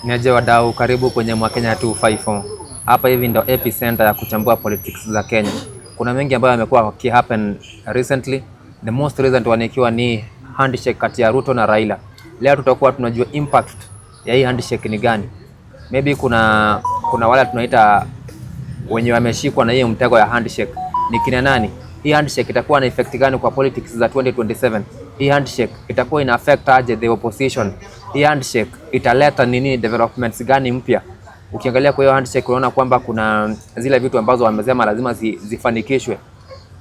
Niaje wadau, karibu kwenye Mwakenya 254. Hapa hivi ndo epicenter ya kuchambua politics za Kenya. Kuna mengi ambayo yamekuwa happen recently. The most recent one ikiwa ni handshake kati ya Ruto na Raila. Leo tutakuwa tunajua impact ya hii handshake ni gani. Maybe kuna wale tunaita wenye wameshikwa na hiyo mtego ya handshake. Ni kina nani? Hii handshake itakuwa na effect gani kwa politics za 2027? Hii handshake itakuwa ina affect aje the opposition? Hii handshake italeta nini developments gani mpya? Ukiangalia kwa hiyo handshake unaona kwamba kuna zile vitu ambazo wamesema lazima zifanikishwe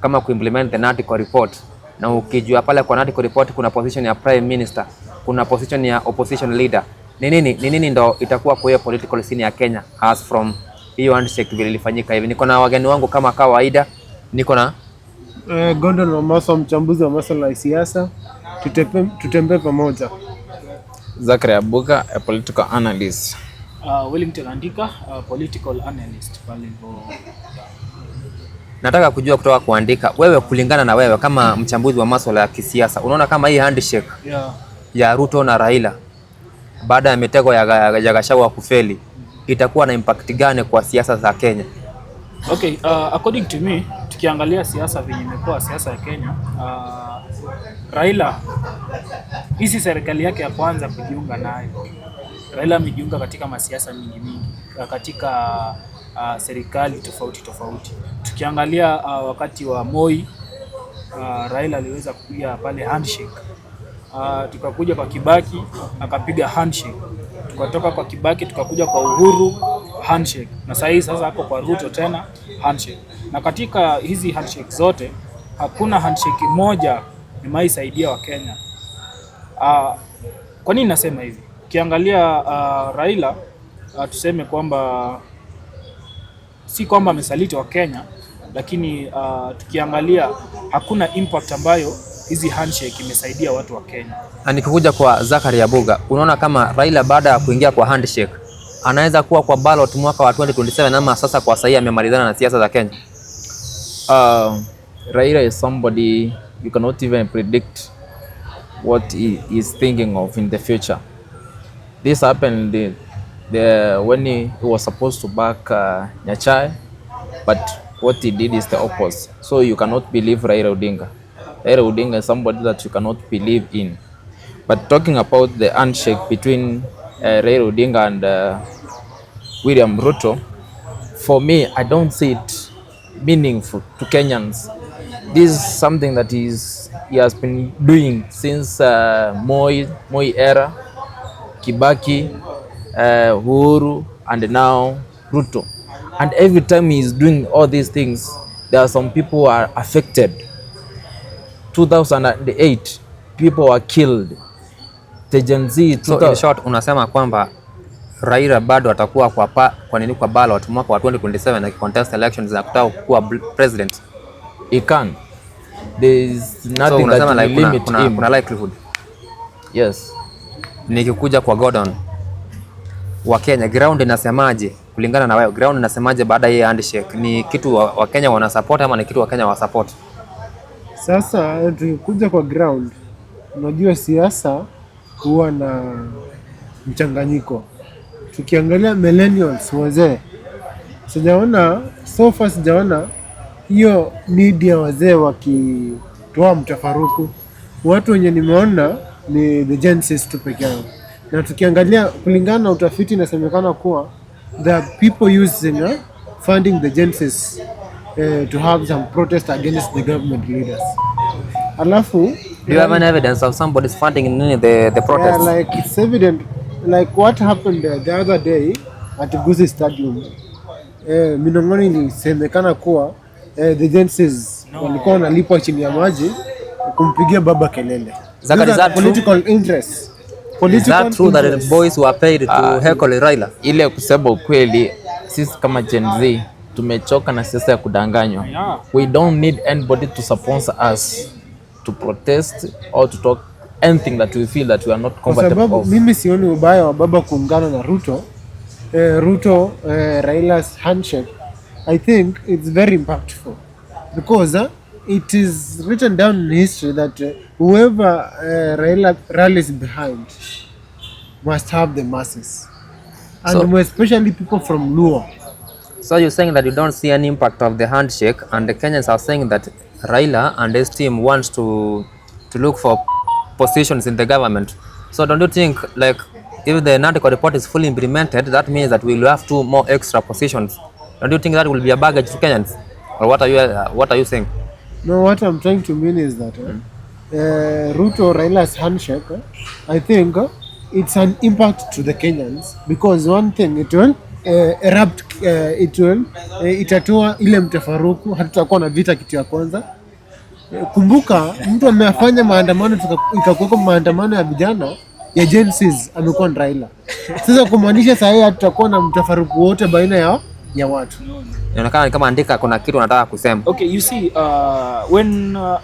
kama kuimplement the Natico report. Na ukijua pale kwa Natico report kuna position ya prime minister, kuna position ya opposition leader. Ni nini ndo itakuwa kwa hiyo political scene ya Kenya as from hiyo handshake vile ilifanyika hivi. Niko na wageni wangu kama kawaida. Niko na Gordon Wamaso, mchambuzi wa masuala ya siasa. Tutembee pamoja. Zachary Abuga, a political analyst. Wellington Andika, political analyst pale hivyo. Nataka kujua kutoka kuandika, wewe kulingana na wewe kama mchambuzi wa masuala ya kisiasa, unaona kama hii handshake ya Ruto na Raila baada ya mitego ya Gachagua kufeli itakuwa na impact gani kwa siasa za Kenya? Okay, according to me, tukiangalia siasa vile imekuwa siasa ya Kenya, Raila hizi serikali yake ya kwanza kujiunga nayo. Raila amejiunga katika masiasa mingi katika serikali tofauti. Tukiangalia wakati wa Moi, Raila aliweza kupiga pale handshake. Tukakuja kwa Kibaki akapiga handshake. Tukatoka kwa Kibaki tukakuja kwa Uhuru handshake. Na sasa hapo kwa Ruto tena handshake. Na katika hizi handshake zote hakuna handshake moja imeisaidia Wakenya. Kwa nini nasema hivi? Ukiangalia Raila, tuseme kwamba si kwamba amesaliti wa Kenya, lakini tukiangalia hakuna impact ambayo hizi handshake imesaidia watu wa Kenya. Na nikikuja kwa Zachary Abuga, unaona kama Raila baada ya kuingia kwa handshake anaweza kuwa kwa ballot mwaka wa 2027 ama sasa kwa sasa amemalizana na siasa za Kenya? Raila is somebody you cannot even predict what he is thinking of in the future. This happened when he was supposed to back Nyachai, but what he did is the opposite. So you cannot believe Raila Odinga. Raila Odinga is somebody that you cannot believe in. But talking about the handshake between Raila Odinga and William Ruto, for me, I don't see it meaningful to Kenyans. This is something that he has been doing since Moi era, Kibaki, Uhuru, and now Ruto. And every time he is doing all these things, there are some people who are affected. 2008, people were killed. The Gen Z. So in short, unasema kwamba Raila bado atakuwa kwa ballot mwaka wa 2027 na contest elections na kutaka kuwa president? He can. There is nothing so, that will limit him. Kuna likelihood. Yes. Nikikuja kwa Gordon wa Kenya, ground inasemaje? Kulingana na wewe, ground inasemaje baada ya handshake? Ni kitu wa Kenya wana support ama ni kitu wa Kenya wa support? Sasa tukikuja kwa ground, unajua siasa huwa na mchanganyiko. Tukiangalia millennials wazee, sijaona hiyo media wazee wakitoa mtafaruku. Watu wenye nimeona ni the Gen Z tu peke yao. Na tukiangalia kulingana na utafiti inasemekana kuwa the people using funding the Gen Z to have some protest against the government leaders. Alafu, do you have any evidence of somebody's funding the protest? Yeah, like it's evident, like what happened the other day at Gusii Stadium. Minongoni ilisemekana kuwa the Gen Z walikuwa wanalipwa chini ya maji kumpigia baba kelele. Is that political interest? Is that true that the boys were paid to heckle Raila? Ile kusema ukweli, sisi kama Gen Z tumechoka na siasa ya kudanganywa. We don't need anybody to sponsor us to protest or to talk anything that we feel that we are not comfortable of. Mimi sioni ubaya wa baba kuungana na Ruto. Raila's handshake, I think it's very impactful because it is written down in history that whoever Raila rallies behind must have the masses. So- and more especially people from Luo. So you're saying that you don't see any impact of the handshake, and the Kenyans are saying that Raila and his team wants to look for positions in the government. So don't you think, like, if the Nandiko report is fully implemented, that means that we will have 2 more extra positions? Don't you think that will be a baggage to Kenyans, or what are you saying? No, what I'm trying to mean is that Ruto Raila's handshake, I think it's an impact to the Kenyans because one thing it will itatoa ile mtafaruku, hatutakuwa na vita kitu ya kwanza. Kumbuka mtu amefanya maandamano ikakuweko maandamano ya vijana ya Gen Zs amekuwa ni Raila. Sasa kumaanisha saa hii hatutakuwa na mtafaruku wote baina ya watu. Inaonekana kama andika kuna kitu unataka kusema. Okay, you see,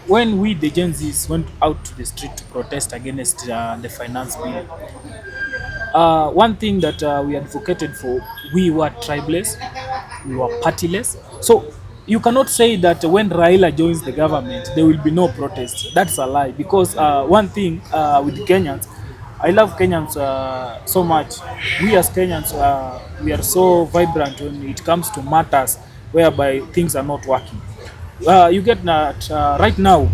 when we the Gen Zs went out to the street to protest against the finance bill, one thing that we advocated for, we were tribeless, we were partyless. So you cannot say that when Raila joins the government, there will be no protest. That's a lie. Because one thing with Kenyans, I love Kenyans so much. We as Kenyans, we are so vibrant when it comes to matters whereby things are not working. You get that right now,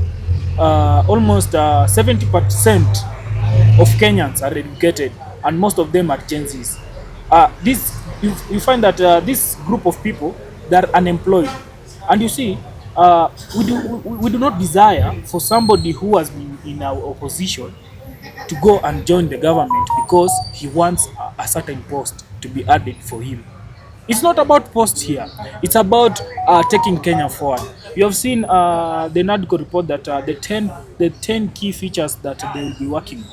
almost 70% of Kenyans are educated, and most of them are Gen Zs. You find that this group of people, they are unemployed, and you see, we do not desire for somebody who has been in our opposition to go and join the government because he wants a certain post to be added for him. It's not about post here. It's about taking Kenya forward. You have seen the NADCO report that the 10 key features that they will be working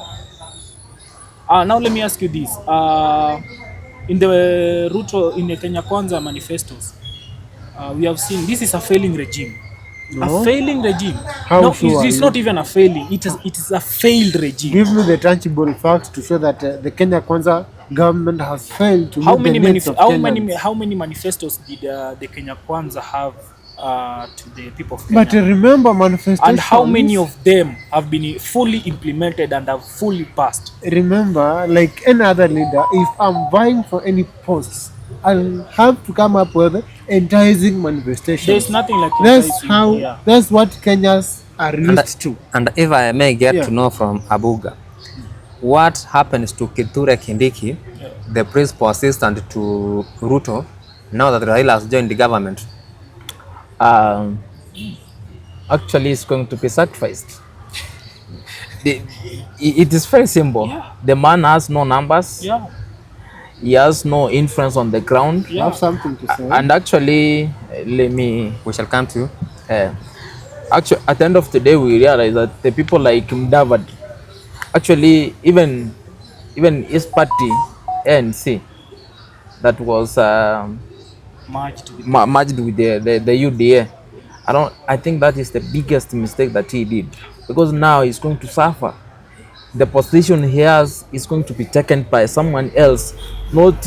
on. Now let me ask you this. In the Ruto, in the Kenya Kwanza manifestos, we have seen this is a failing regime. No. A failing regime. How No, sure it's are not even a failing. It is a failed regime. Give me the tangible facts to show that the Kenya Kwanza government has failed to meet the needs of Kenyans. How many manifestos did the Kenya Kwanza have to the people of Kenya? But remember manifestations. And how many of them have been fully implemented and have fully passed? Remember, like any other leader, if I'm vying for any posts, I'll have to come up with enticing manifestations. There's nothing like enticing here. That's what Kenyans are used to. And if I may get Yeah. to know from Abuga, what happens to Kithure Kindiki, the principal assistant to Ruto, now that Raila has joined the government? Actually, it's going to be sacrificed. It is very simple. Yeah. The man has no numbers. Yeah. He has no influence on the ground. I have something to say. And actually, We shall come to. actually, at the end of the day, we realize that the people like Mudavadi, actually, even his party, ANC, that was Merged with merged with the UDA. I think that is the biggest mistake that he did, because now he's going to suffer. The position he has is going to be taken by someone else, not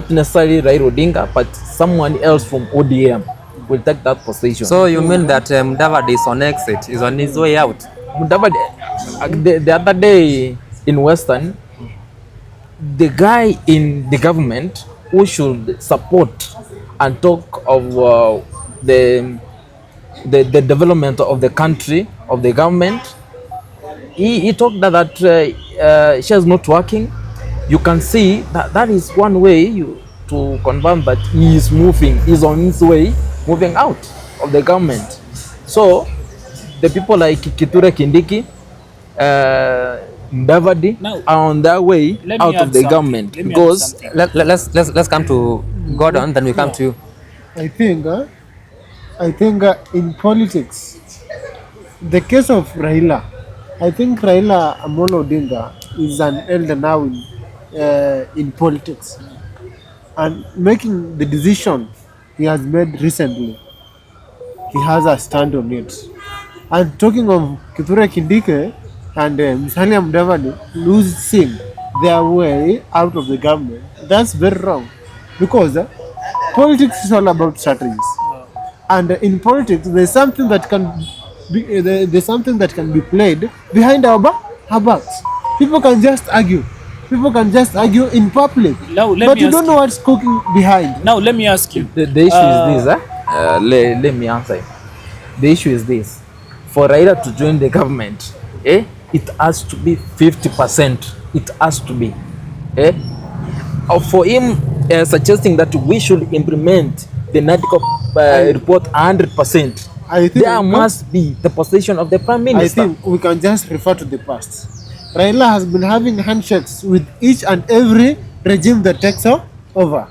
necessarily Raila Odinga, but someone else from ODM will take that position. So you mean that Mudavadi is on exit, is on his way out? Mudavadi, the other day in Western, the guy in the government who should support and talk of the development of the country, of the government, he talked that she is not working. You can see that is one way to confirm that he is moving, is on his way, moving out of the government. So the people like Kithure Kindiki, Mudavadi Now, are on their way let me out add of the something. government, Let me add because something. Let's come to Gordon, then we come to you. I think in politics, the case of Raila, I think Raila Amollo Odinga is an elder now in politics, and making the decision he has made recently, he has a stand on it. And talking of Kithure Kindiki and Musalia Mudavadi losing their way out of the government, that's very wrong, because politics is all about strategies. And in politics, there's something that can be played behind our backs. People can just argue, people can just argue in public. Now, let But me you ask don't know you. what's cooking behind. Now let me ask you. The issue is this, let me answer. The issue is this: for Raila to join the government, it has to be 50%. It has to be, for him suggesting that we should implement the Nadico report 100%. I think There must be the position of the prime minister. I think we can just refer to the past. Raila has been having handshakes with each and every regime that takes over.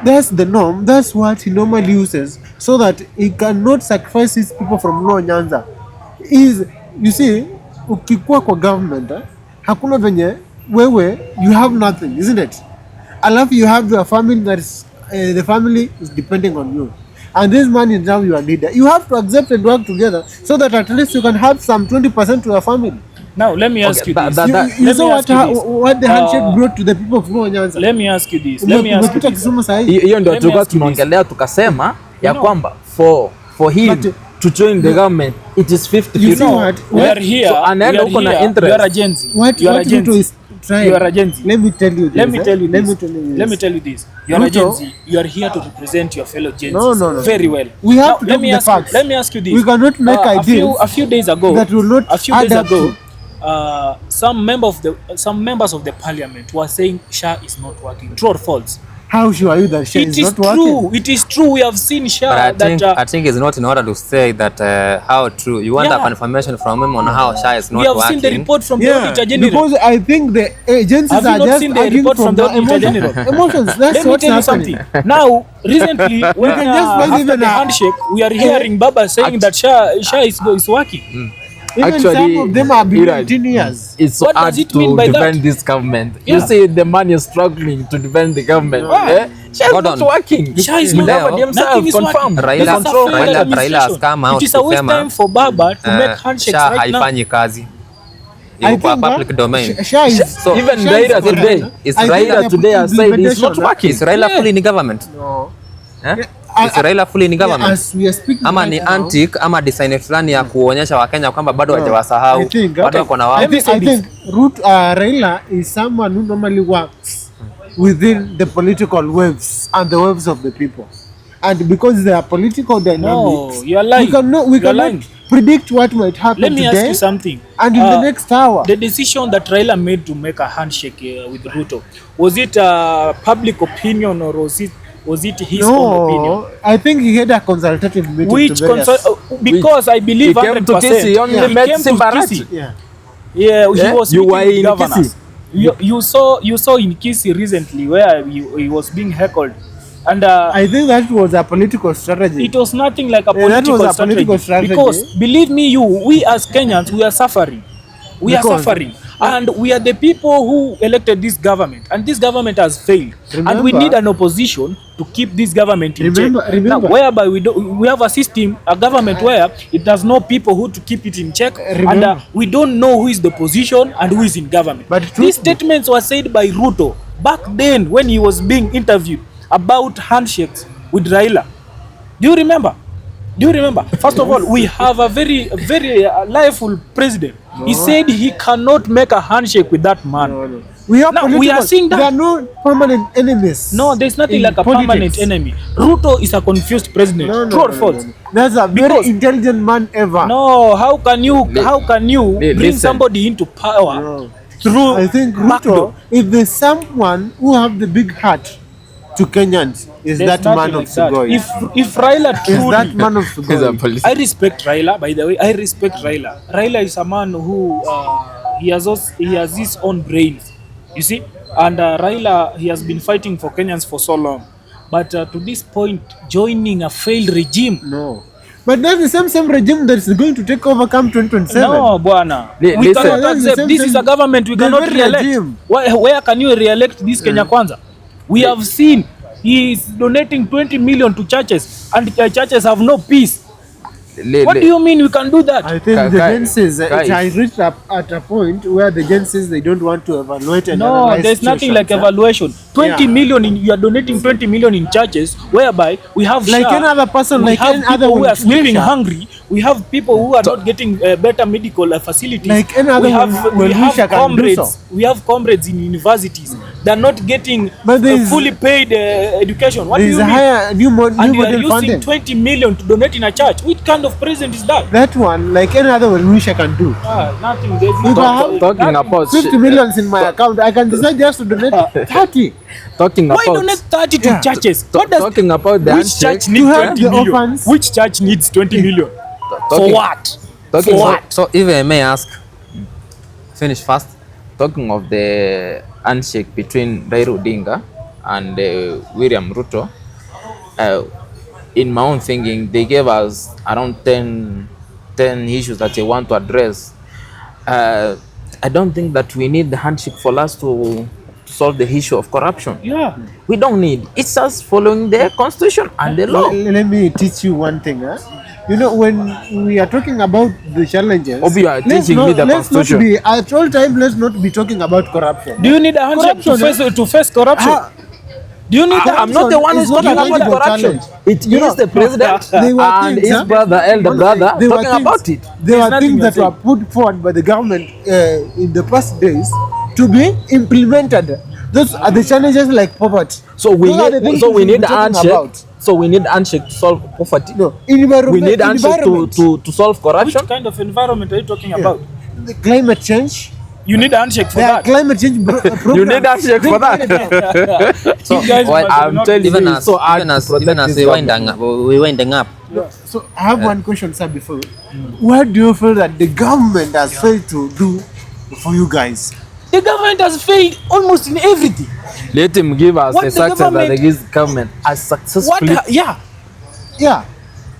That's the norm. That's what he normally uses, so that he cannot sacrifice his people from Luo Nyanza. You see, ukikuwa kwa government, hakuna venye wewe, you have nothing, isn't it? Alafu you have your family that is, the family is depending on you. And this man is now your leader. You have to accept and work together so that at least you can have some 20% to your family. Now let me ask you this. You saw what the handshake brought to the people of Luo Nyanza. Let me ask you this. Let me ask you this. Kisumu sahi. Hiyo ndio tulikuwa tunaongelea tukasema ya kwamba for him to join the government it is 50-50. You know what? We are here. So anaenda huko na interest. You are a Gen Z. What Ruto is trying. You are a Gen Z. Let me tell you this. Let me tell you this. Let me tell You you this. are a Gen Z. You are a Gen Ruto, Z. You are here to represent your fellow Gen No, Zs no, no. very well. We have Now, to let look me the ask facts. let me ask you this. We cannot make ideas a few days ago. that will not A few add days up ago. to- Some members of the parliament were saying SHA is not working. True or false? How sure are you that SHA It is is not true. working? It is true. We have seen SHA. But I think it's not in order to say that how true. You want a confirmation from him on how SHA is not we have working. seen the report from the Yeah, Auditor General. because I think the agencies Have you are not just seen the arguing report from the the Auditor emotions. General? Emotions. That's Let me what's tell you happening. something. Now, recently, when can just find after even the a- handshake, we are hearing Baba saying that SHA is working. Even Actually, some of them have been Iran, 18 years. It's so What hard does it to mean by defend that? this government. Yeah. You see, the man is struggling to defend the government. SHA is Hold not on. working. SHA is Leo, not Never working. themselves Nothing is confirmed. working. Raila- This is a Raila- failed Raila administration. has come out It is a waste kusema, time for Baba to make handshakes SHA right now. haifanyi kazi. I Iko kwa think public domain. SHA is So Even SHA is Raila correct. today, Is I think Raila the today has said it's not implementation, working. Is Raila fully in government? No. Is Raila fully in government? As we are speaking Ama right ni now, antic ama design fulani ya kuonyesha Wakenya kwamba bado I hawajawasahau, think- bado wako na wao. I think Raila is someone who normally works within the political waves and the waves of the people. And because there are political dynamics, No, you are lying. we You are cannot lying. predict what might happen Let me today ask you something. and in the next hour. The decision that Raila made to make a handshake with Ruto, was it public opinion or was it his own opinion? No, I think he had a consultative meeting. Which to various- because I believe He came to 100%. Kisii, he only met came to Simbarati. Kisii. Yeah. Yeah, he Yeah, was you meeting were with in governors. Kisii. You saw in Kisii recently where he was being heckled, and I think that was a political strategy. it was nothing like a Yeah, that political, was a political strategy. Because believe me, we as Kenyans, we are suffering. We are Because- suffering, and we are the people who elected this government, and this government has failed. And we Remember- need an opposition to keep this government in check. Remember- Now, whereby we have a system, a government where it does no people who to keep it in check, and Remember- we don't know who is the opposition and who is in government. But These statements were said by Ruto back then when he was being interviewed about handshakes with Raila. Do you remember? First of all, we have a very lively president. He said he cannot make a handshake with that man. No. We are Now, we political. are seeing that. There are no permanent enemies. No, there's nothing in like a politics. permanent enemy. Ruto is a confused president. No, no, True or no, false? no. That's a very Because- intelligent man ever. No, how can you bring listen. somebody into power No. through I think backdoor? Ruto, if there's someone who have the big heart to Kenyans, is There's that nothing man of like that. Sugoi. If Raila Is that truly, man of He's a Sugoi. police. I respect Raila. By the way, I respect Raila. Raila is a man who he has his own brains. You see, and Raila, he has been fighting for Kenyans for so long, but to this point, joining a failed regime. No. But that's the same regime that is going to take over come 2027. No, bwana. We Listen. cannot That's the accept. same This is a thing. government we The cannot very re-elect. regime. Where can you re-elect this Kenya Kwanza? We have seen he is donating 20 million to churches, and churches have no peace. What do you mean we can do that? I think the Guys, Gen says it guys. has reached at a point where the Gen says they don't want to evaluate and No, analyze there's nothing situations, like evaluation. 20 Yeah. million you are donating 20 million in churches, whereby we have Like SHA, any other person, we like have any people other who are wheelchair. sleeping hungry, We have people who are not getting better medical facilities. Like any other we have comrades in universities. They're not getting fully paid education. What do you mean? New and you are model using funding. 20 million to donate in a church. Which kind of president is that? That one, like any other one, wish I can do. Nothing. There's If I have Talking about 50 millions in my account, I can decide just to donate 30. talking Why about donate 30 to churches? What does talking about the which church handshake. needs To help 20 the million? orphans. Which church needs 20 million? For Talking- what? talking For about- what? So if I may ask, finish fast. Talking of the handshake between Raila Odinga and William Ruto, in my own thinking, they gave us around 10 issues that they want to address. I don't think that we need the handshake for us to solve the issue of corruption. Yeah. We don't need. It's just following the constitution and the law. Let me teach you one thing. You know, when we are talking about the challenges, Obi, you are teaching me the let's not constitution. be, at all time, let's not be talking about corruption. Do you need a handshake to face corruption? Do you need a I'm not the one who's It's not talking a about political corruption. challenge. It You know, is the president they were and things, his brother, elder brother, There were talking things- about it. There There's are nothing things you're that were put forward by the government in the past days to be implemented. Those are the challenges like poverty. So we Those are the need, things so we should be need a talking handshake. about. So we need handshake to solve poverty. No, We need handshake to solve corruption. Which kind of environment are you talking about? the climate change. You need a handshake for There are that. climate change programs. You need handshake for that. So You guys while must I'm not- telling even you, as it's so hard even to as protect even as this we winding up, So I have one question, sir. Before, what do you feel that the government has failed to do for you guys? The government has failed almost in everything. Let him give us What the the success that government- his government has successfully. Yeah. Yeah,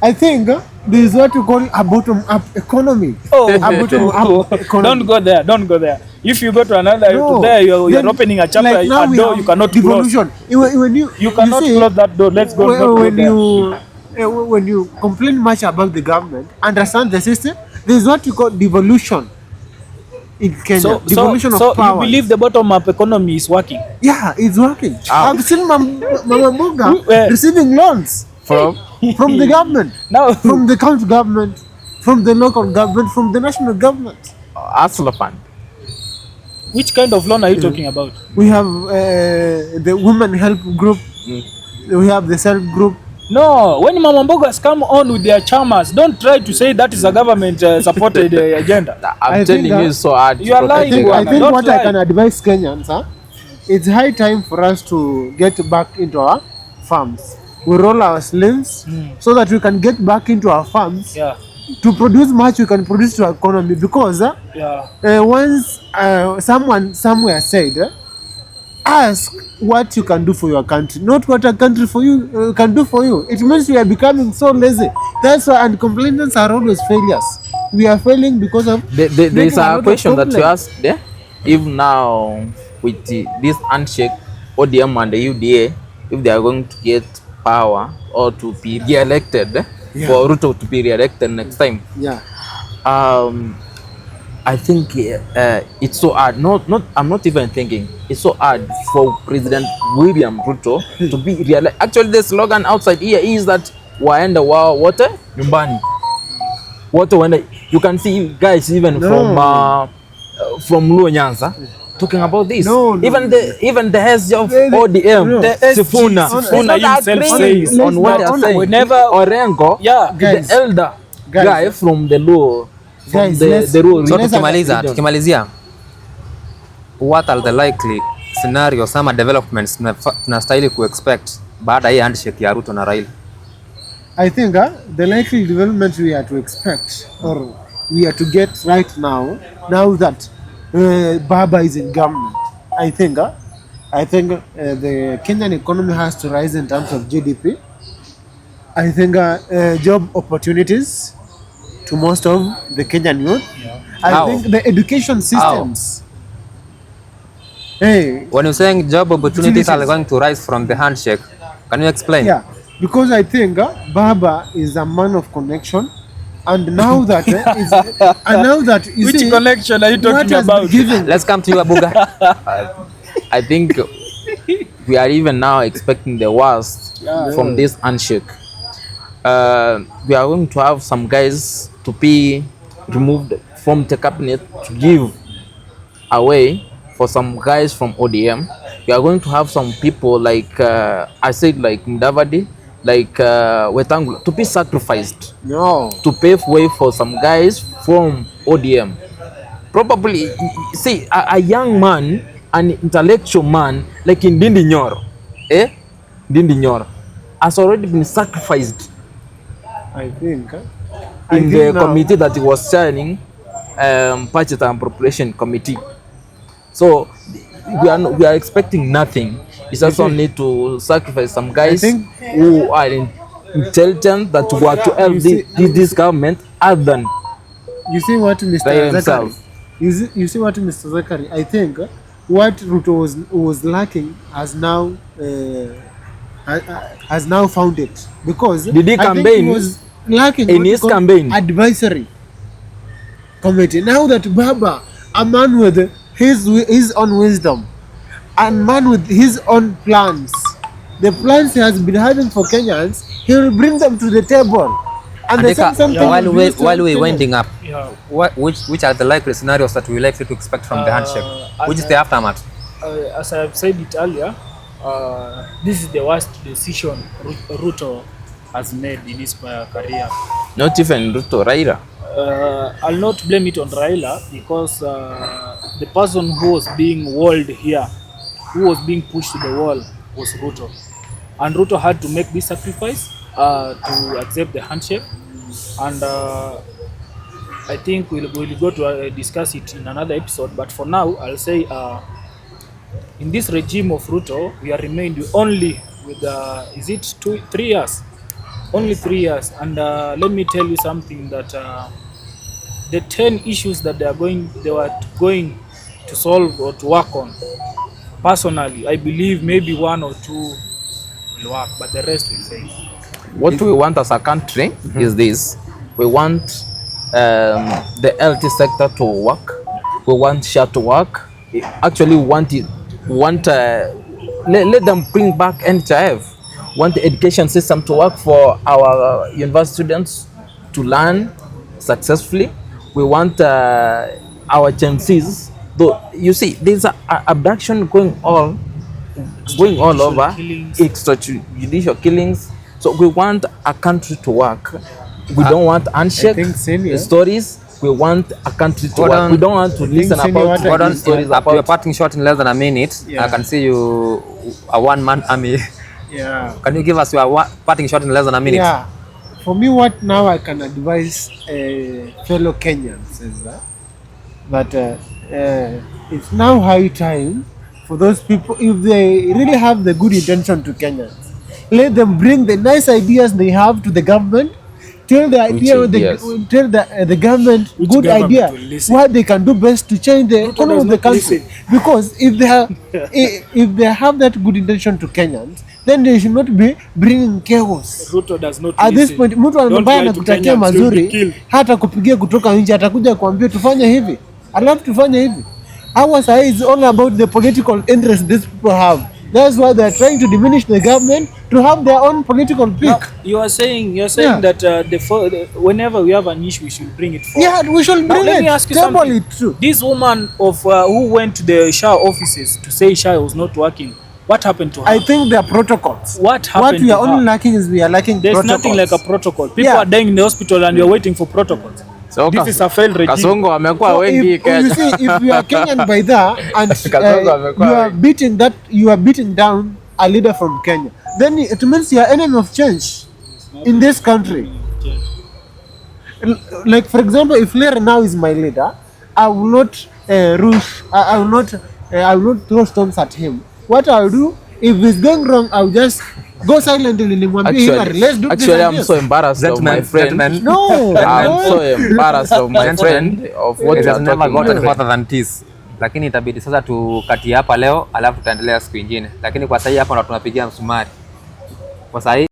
I think there is what you call a bottom-up economy. Oh, A bottom-up economy. don't go there. Don't go there. If you go to another, No. to there, you're Then, opening a chapter, like now a we door have you cannot close. devolution. When You cannot see, close that door. Let's go. not go when there. when you complain much about the government, understand the system. There is what you call devolution in Kenya. So Devolution of power. you believe the bottom-up economy is working? Yeah, it's working. I've seen Mama Mboga Where? receiving loans From from the government, Now, from the county government, from the local government, from the national government. Asla Fund. which kind of loan are you talking about? We have the women help group. We have the self group. No, when Mama Mbogas come on with their chamas, don't try to say that is a government supported agenda. I'm I telling think, you, it's so hard. to you are protect lying, the I government. think Don't what lie. I can advise Kenyans, it's high time for us to get back into our farms. We roll our sleeves so that we can get back into our farms Yeah, to produce much we can produce to our economy. Because yeah. once someone somewhere said, ask what you can do for your country, not what a country for you can do for you. It means we are becoming so lazy. That's why, and complainants are always failures. We are failing because of There's making a lot a of question that you complaints. asked there. If now with this handshake, ODM and the UDA, if they are going to get power or to be re-elected, for Ruto to be re-elected next time, Yeah. I think it's so hard. I'm not even thinking. It's so hard for President William Ruto to be re-elected. Actually, the slogan outside here is that waenda wa wote nyumbani. Wote waenda. You can see guys even from Luo Nyanza talking about this. Even the heads of ODM, The Sifuna, Sifuna is not himself agreeing says on what they are saying. whenever- Orengo, Yeah, guys. the elder Guys. guy from the Luo, from Guys, the Luo so region. tukimalizia, what are the likely scenarios ama developments tunastahili kuexpect baada ya hii handshake ya Ruto na Raila? I think the likely development we are to expect or we are to get right now that Baba is in government, I think the Kenyan economy has to rise in terms of GDP. I think job opportunities to most of the Kenyan youth. I How? think the education systems. Hey, When you're saying job opportunities are Opportunities. going to rise from the handshake, can you explain? yeah, because I think Baba is a man of connection, and now that you Which see, connection are you what talking has been about? given. Let's come to you, Abuga. I think we are even now expecting the worst from this handshake. we are going to have some guys to be removed from the cabinet to give away for some guys from ODM. We are going to have some people like I said, like Mudavadi, like Wetangula, to be sacrificed to pave way for some guys from ODM. Probably, see, a young man, an intellectual man like Ndindi Nyoro, Ndindi Nyoro has already been sacrificed I think in the committee that he was chairing, budget and appropriation committee. So we are expecting nothing. It's just only to sacrifice some guys who are intelligent that were to help this government other than you see what Mr. Raila Zakari, himself. you see what Mr. Zakari, I think what Ruto was lacking has now found it, because Did he I think campaign he was lacking in what you his call campaign? advisory committee. Now that Baba, a man with his own wisdom, and man with his own plans, the plans he has been having for Kenyans, he will bring them to the table. And the same something while we're winding up, Yeah. which are the likely scenarios that we likely to expect from the handshake? Which is the aftermath? As I have said it earlier, this is the worst decision Ruto has made in his career. Not even Ruto, Raila. I'll not blame it on Raila, because the person who was being walled here, who was being pushed to the wall, was Ruto. And Ruto had to make this sacrifice to accept the handshake. And I think we'll go to discuss it in another episode. But for now, I'll say in this regime of Ruto, we are remained only with, is it 3 years? Only 3 years. And let me tell you something, that the 10 issues that they were going to solve or to work on, personally, I believe maybe 1 or 2 will work, but the rest will fail. What we want as a country is this. We want the health sector to work. We want share to work. Actually, we want let them bring back NHIF. We want the education system to work for our university students to learn successfully. We want our Gen Zs. Though you see, there's a abduction going all over, extrajudicial killings. So we want a country to work. We don't want handshake stories. We want a country to work. We don't want to listen about stories about your parting shot in less than a minute. I can see you a one-man army. Yeah. Can you give us your parting shot in less than a minute? Yeah. For me, what now I can advise fellow Kenyans is that it's now high time for those people, if they really have the good intention to Kenyans, let them bring the nice ideas they have to the government. Tell the government good idea what they can do best to change the economy of the country. Because if they have that good intention to Kenyans, then they should not be bringing chaos. Ruto does not at this listen. point. Mtu ambaye anakutakia mazuri hata kupigia kutoka nje atakuja kuambia tufanye hivi, alafu tufanye hivi. Our side is all about the political interest these people have. That's why they are trying to diminish the government to have their own political pick. No, you are saying that whenever we have an issue, we should bring it forward. Yeah, we should bring it. Let me ask you something. This woman who went to the SHA offices to say SHA was not working, what happened to her? I think there are protocols. What happened What we are to her? only lacking is we are lacking There's protocols. nothing like a protocol. People are dying in the hospital and you're waiting for protocols. So this is a failed regime. Kasongo wamekuwa wengi You Kenya. see, if you are Kenyan by that and you are beating down a leader from Kenya, then it means you are enemy of change in this country. Like for example, if Lera now is my leader, I will not rush. I will not throw stones at him. What I will do, if it's going wrong, I will just go silently. Actually, I'm so embarrassed of my friend. No, I'm so embarrassed of my friend of what It you has are never talking gotten about. hotter than this. Lakini itabidi sasa tukatie hapa leo, alafu tutaendelea siku nyingine. Lakini kwa sasa hapa ndo tunapigia msumari. Kwa sasa